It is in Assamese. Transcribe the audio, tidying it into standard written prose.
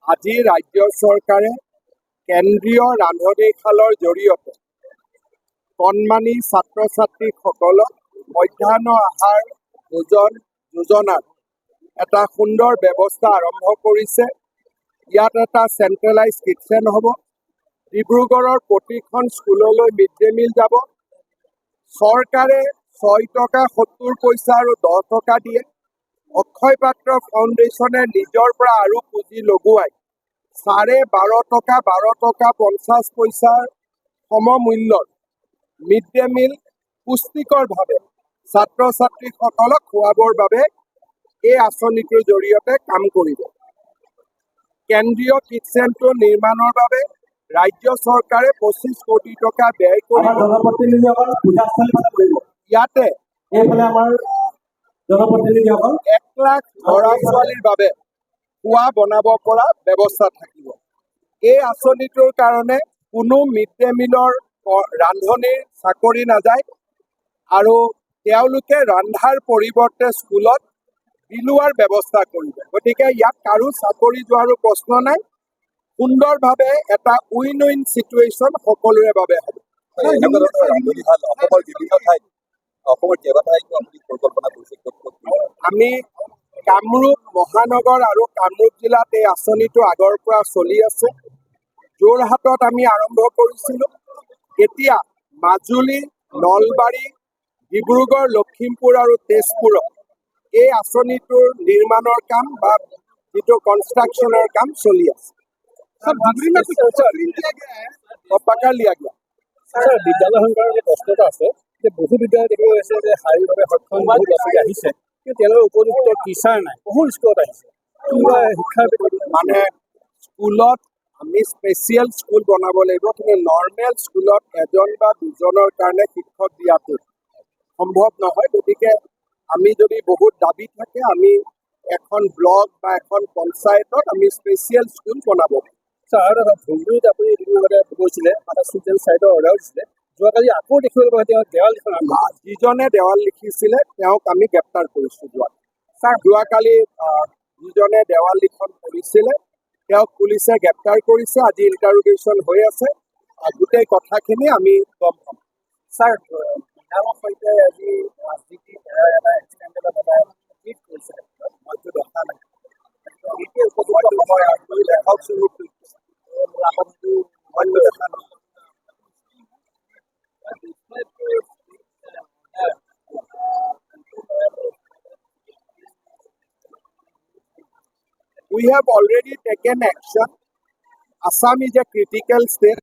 আজি ৰাজ্য চৰকাৰে কেন্দ্ৰীয় ৰান্ধনীশালৰ জৰিয়তে কণমানি ছাত্ৰ ছাত্ৰীসকলক মধ্যাহ্ন আহাৰ যোজনাৰ এটা সুন্দৰ ব্যৱস্থা আৰম্ভ কৰিছে। ইয়াত এটা চেণ্ট্ৰেলাইজ কিটচেন হ'ব। ডিব্ৰুগড়ৰ প্ৰতিখন স্কুললৈ মিড ডে মিল যাব। চৰকাৰে 6 টকা 70 পইচা আৰু 10 টকা দিয়ে। অক্ষয় পাত্ৰ ফাউণ্ডেশ্যনে নিজৰ পৰা আৰু পুঁজি লগোৱাই 12.5 টকা 12 টকা 50 পইচাৰ সমমূল্যৰ মিড ডে মিল পুষ্টিকৰভাৱে ছাত্ৰ ছাত্ৰীসকলক খুৱাবৰ বাবে এই আঁচনিটোৰ জৰিয়তে কাম কৰিব। কেন্দ্ৰীয় কিটচেনটো নিৰ্মাণৰ বাবে ৰাজ্য চৰকাৰে 25 কোটি টকা ব্যয় কৰিব। ইয়াতে 1 লাখ ল'ৰা ছোৱালীৰ বাবে খোৱা বনাব পৰা ব্যৱস্থা থাকিব। এই আঁচনিটোৰ কাৰণে কোনো মিড ডে মিলৰ ৰান্ধনীৰ চাকৰি নাযায় আৰু তেওঁলোকে ৰন্ধাৰ পৰিৱৰ্তে স্কুলত বিলোৱাৰ ব্যৱস্থা কৰিব। গতিকে ইয়াত কাৰো চাকৰি যোৱাৰো প্ৰশ্ন নাই। সুন্দৰভাৱে এটা উইন উইন চিটুৱেশ্যন সকলোৰে বাবে হ'ব। আমি কামৰূপ মহানগৰ আৰু কামৰূপ জিলাত এই আঁচনিটো আগৰ পৰা চলি আছে। যোৰহাটত আমি আৰম্ভ কৰিছিলোঁ। এতিয়া মাজুলী, নলবাৰী, ডিব্ৰুগড়, লখিমপুৰ আৰু তেজপুৰত এই আঁচনিটোৰ নিৰ্মাণৰ কাম বা যিটো কনষ্ট্ৰাকশ্যনৰ কাম চলি আছে। পক্কা লিয়া গয়া। বিদ্যালয় সংখ্যাৰ যে প্ৰশ্নটো আছে যে বহু বিদ্যালয় দেখিব গৈছে যে শাৰীৰিকভাৱে সক্ষম বহু ল'ৰা ছোৱালী আহিছে, কিন্তু তেওঁলোকৰ উপযুক্ত টিচাৰ নাই। বহুত স্কুলত আহিছে শিক্ষাৰ মানে স্কুলত আমি স্পেচিয়েল স্কুল বনাব লাগিব, কিন্তু নৰ্মেল স্কুলত 1জন বা 2জনৰ কাৰণে শিক্ষক দিয়াটো সম্ভৱ নহয়। গতিকে আমি যদি বহুত দাবী থাকে, আমি এখন ব্লক বা এখন পঞ্চায়তত আমি স্পেচিয়েল স্কুল বনাব লাগিব। আৰু এটা ভুলটোত আপুনি গৈছিলে এটা চিলড্ৰেন চাইডৰ অৰ্ডাৰ দিছিলে। যোৱাকালি আকৌ দেখিবলৈ পোৱা তেওঁ দেৱাল লিখন যিজনে দেৱাল লিখিছিলে তেওঁক আমি গ্ৰেপ্তাৰ কৰিছোঁ। যোৱাকালি যিজনে দেৱাল লিখন কৰিছিলে তেওঁক পুলিচে গ্ৰেপ্তাৰ কৰিছে। আজি ইণ্টাৰোগেশ্যন হৈ আছে। গোটেই কথাখিনি আমি গম পাম। ছাৰ, বিধানৰ সৈতে আজি ৰাজনীতি এটা এক্সটেণ্ডেড এটা টুইট কৰিছিলে, মইতো দেখা নাই। এইটোৱে উপযুক্ত সময় দেখাওকচোন। মইতো দেখা নাই। We have already taken action. Assam is a critical state.